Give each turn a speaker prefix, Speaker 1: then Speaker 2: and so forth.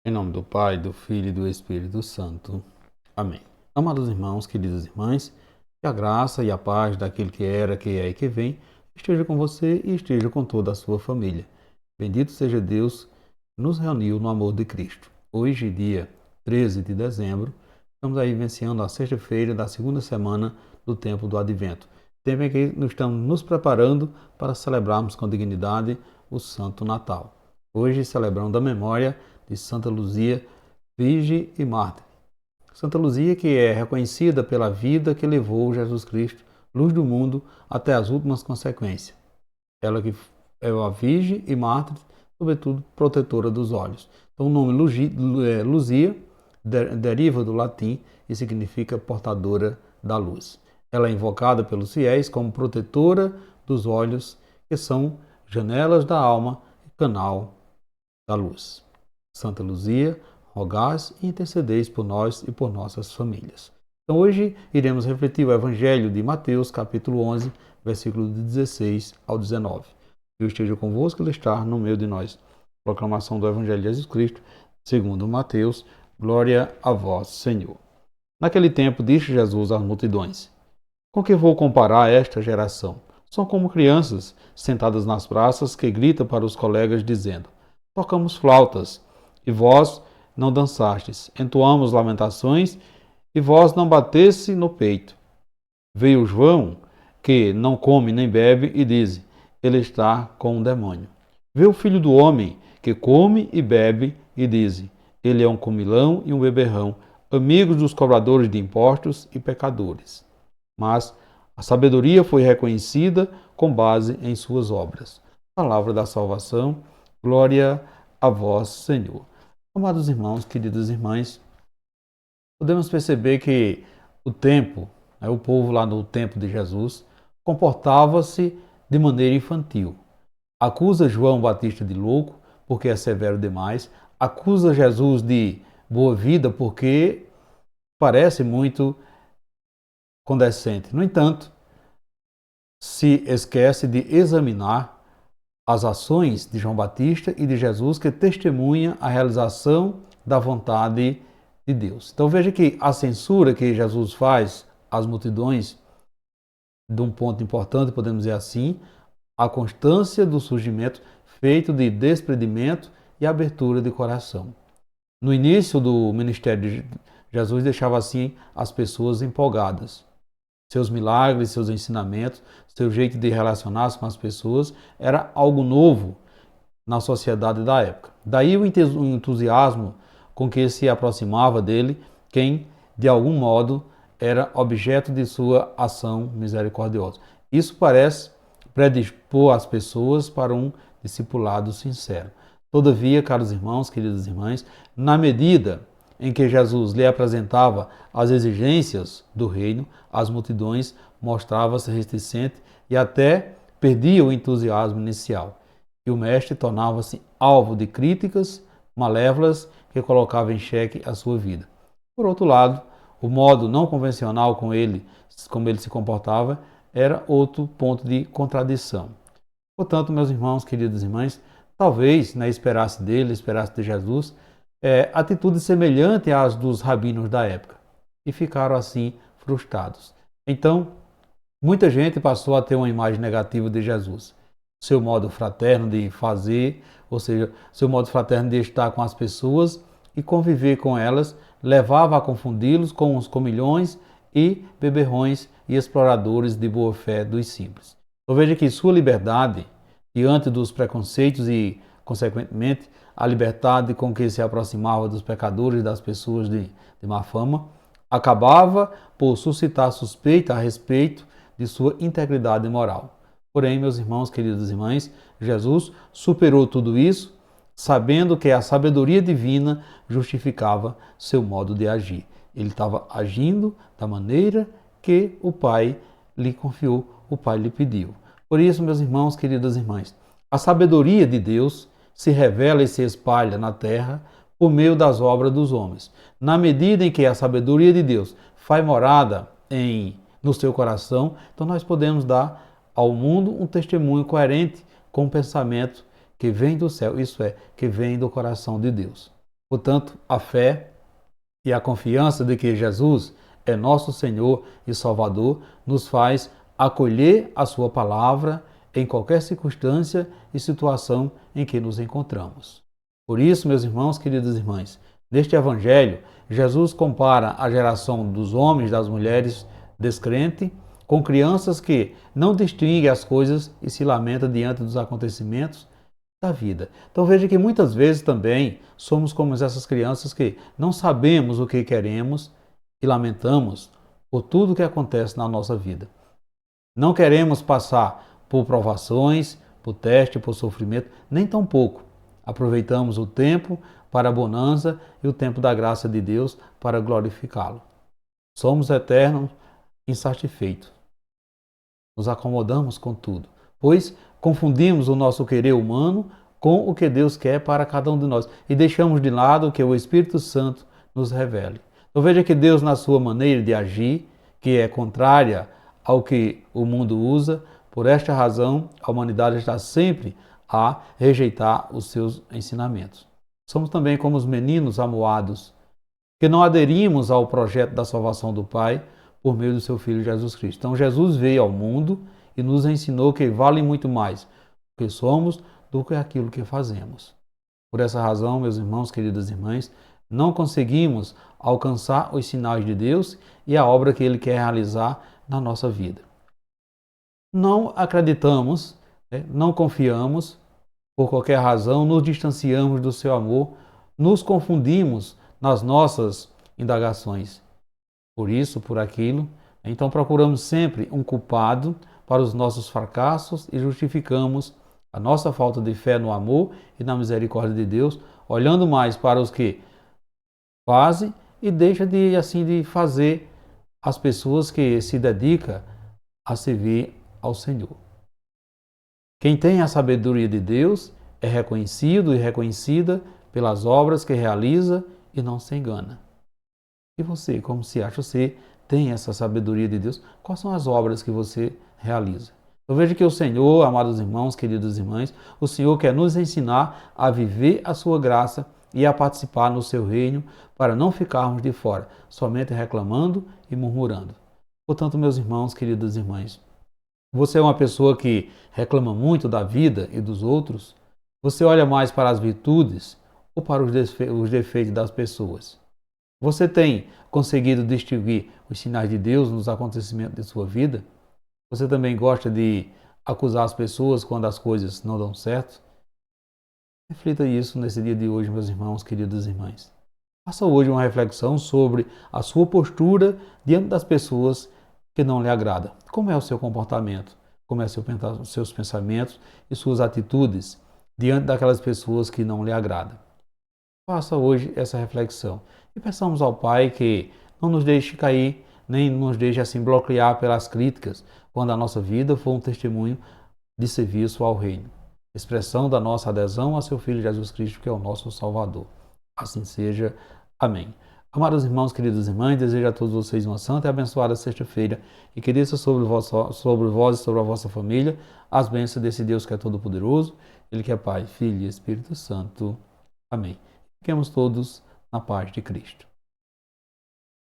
Speaker 1: Em nome do Pai, do Filho e do Espírito Santo. Amém. Amados irmãos, queridas irmãs, que a graça e a paz daquele que era, que é e que vem esteja com você e esteja com toda a sua família. Bendito seja Deus que nos reuniu no amor de Cristo. Hoje, dia 13 de dezembro, estamos aí vivenciando a sexta-feira da segunda semana do tempo do Advento. Tempo em que nós estamos nos preparando para celebrarmos com dignidade o Santo Natal. Hoje celebrando a memória de Santa Luzia, virgem e mártir. Santa Luzia, que é reconhecida pela vida que levou Jesus Cristo, luz do mundo, até as últimas consequências. Ela que é uma virgem e mártir, sobretudo protetora dos olhos. Então o nome Luzia deriva do latim e significa portadora da luz. Ela é invocada pelos fiéis como protetora dos olhos, que são janelas da alma e canal da luz. Santa Luzia, rogais e intercedeis por nós e por nossas famílias. Então hoje iremos refletir o Evangelho de Mateus, capítulo 11, versículos de 16 ao 19. Eu esteja convosco, Ele está no meio de nós. Proclamação do Evangelho de Jesus Cristo, segundo Mateus, glória a vós, Senhor. Naquele tempo disse Jesus às multidões: com que vou comparar esta geração? São como crianças sentadas nas praças que gritam para os colegas dizendo: tocamos flautas, e vós não dançastes. Entoamos lamentações, e vós não bateste no peito. Veio João, que não come nem bebe, e diz: ele está com um demônio. Veio o filho do homem, que come e bebe, e diz: ele é um comilão e um beberrão, amigos dos cobradores de impostos e pecadores. Mas a sabedoria foi reconhecida com base em suas obras. Palavra da salvação, glória a vós, Senhor. Amados irmãos, queridas irmãs, podemos perceber que o povo lá no tempo de Jesus, comportava-se de maneira infantil. Acusa João Batista de louco, porque é severo demais. Acusa Jesus de boa vida, porque parece muito condescendente. No entanto, se esquece de examinar as ações de João Batista e de Jesus, que testemunha a realização da vontade de Deus. Então veja que a censura que Jesus faz às multidões, de um ponto importante, podemos dizer assim, a constância do surgimento feito de desprendimento e abertura de coração. No início do ministério de Jesus, deixava assim as pessoas empolgadas. Seus milagres, seus ensinamentos, seu jeito de relacionar-se com as pessoas era algo novo na sociedade da época. Daí o entusiasmo com que se aproximava dele quem, de algum modo, era objeto de sua ação misericordiosa. Isso parece predispor as pessoas para um discipulado sincero. Todavia, caros irmãos, queridas irmãs, na medida em que Jesus lhe apresentava as exigências do reino, as multidões mostravam-se reticentes e até perdiam o entusiasmo inicial. E o mestre tornava-se alvo de críticas malévolas que colocavam em xeque a sua vida. Por outro lado, o modo não convencional como ele se comportava, era outro ponto de contradição. Portanto, meus irmãos, queridas irmãs, talvez esperasse dele, esperasse de Jesus, atitudes semelhantes às dos rabinos da época, e ficaram assim frustrados. Então, muita gente passou a ter uma imagem negativa de Jesus. Seu modo fraterno de fazer, ou seja, seu modo fraterno de estar com as pessoas e conviver com elas, levava a confundi-los com os comilhões e beberrões e exploradores de boa fé dos simples. Então veja que sua liberdade, diante dos preconceitos e, consequentemente, a liberdade com que se aproximava dos pecadores e das pessoas de má fama, acabava por suscitar suspeita a respeito de sua integridade moral. Porém, meus irmãos, queridas irmãs, Jesus superou tudo isso, sabendo que a sabedoria divina justificava seu modo de agir. Ele estava agindo da maneira que o Pai lhe confiou, o Pai lhe pediu. Por isso, meus irmãos, queridas irmãs, a sabedoria de Deus se revela e se espalha na terra por meio das obras dos homens. Na medida em que a sabedoria de Deus faz morada no seu coração, então nós podemos dar ao mundo um testemunho coerente com o pensamento que vem do céu, isso é, que vem do coração de Deus. Portanto, a fé e a confiança de que Jesus é nosso Senhor e Salvador nos faz acolher a sua palavra em qualquer circunstância e situação em que nos encontramos. Por isso, meus irmãos, queridas irmãs, neste Evangelho, Jesus compara a geração dos homens, das mulheres descrentes, com crianças que não distinguem as coisas e se lamentam diante dos acontecimentos da vida. Então veja que muitas vezes também somos como essas crianças que não sabemos o que queremos e lamentamos por tudo que acontece na nossa vida. Não queremos passar por provações, por teste, por sofrimento, nem tampouco aproveitamos o tempo para a bonança e o tempo da graça de Deus para glorificá-lo. Somos eternos insatisfeitos. Nos acomodamos com tudo, pois confundimos o nosso querer humano com o que Deus quer para cada um de nós e deixamos de lado o que o Espírito Santo nos revele. Então veja que Deus, na sua maneira de agir, que é contrária ao que o mundo usa, por esta razão a humanidade está sempre a rejeitar os seus ensinamentos. Somos também como os meninos amuados, que não aderimos ao projeto da salvação do Pai por meio do seu Filho Jesus Cristo. Então Jesus veio ao mundo e nos ensinou que vale muito mais o que somos do que aquilo que fazemos. Por essa razão, meus irmãos, queridas irmãs, não conseguimos alcançar os sinais de Deus e a obra que Ele quer realizar na nossa vida. Não acreditamos, não confiamos, por qualquer razão, nos distanciamos do seu amor, nos confundimos nas nossas indagações. Por isso, por aquilo, então procuramos sempre um culpado para os nossos fracassos e justificamos a nossa falta de fé no amor e na misericórdia de Deus, olhando mais para os que fazem e deixa de fazer as pessoas que se dedicam a servir ao Senhor. Quem tem a sabedoria de Deus é reconhecido e reconhecida pelas obras que realiza e não se engana. E você, como se acha, você tem essa sabedoria de Deus? Quais são as obras que você realiza? Eu vejo que o Senhor, amados irmãos, queridas irmãs, o Senhor quer nos ensinar a viver a sua graça e a participar no seu reino para não ficarmos de fora, somente reclamando e murmurando. Portanto, meus irmãos, queridas irmãs, você é uma pessoa que reclama muito da vida e dos outros? Você olha mais para as virtudes ou para os defeitos das pessoas? Você tem conseguido distinguir os sinais de Deus nos acontecimentos de sua vida? Você também gosta de acusar as pessoas quando as coisas não dão certo? Reflita isso nesse dia de hoje, meus irmãos, queridas irmãs. Faça hoje uma reflexão sobre a sua postura diante das pessoas que não lhe agradam. Como é o seu comportamento? Como é os seus pensamentos e suas atitudes diante daquelas pessoas que não lhe agradam? Faça hoje essa reflexão e peçamos ao Pai que não nos deixe cair, nem nos deixe assim bloquear pelas críticas, quando a nossa vida for um testemunho de serviço ao Reino. Expressão da nossa adesão a seu Filho Jesus Cristo, que é o nosso Salvador. Assim seja. Amém. Amados irmãos, queridas irmãs, desejo a todos vocês uma santa e abençoada sexta-feira e que desça sobre vós e sobre a vossa família as bênçãos desse Deus que é todo-poderoso, Ele que é Pai, Filho e Espírito Santo. Amém. Fiquemos todos na paz de Cristo.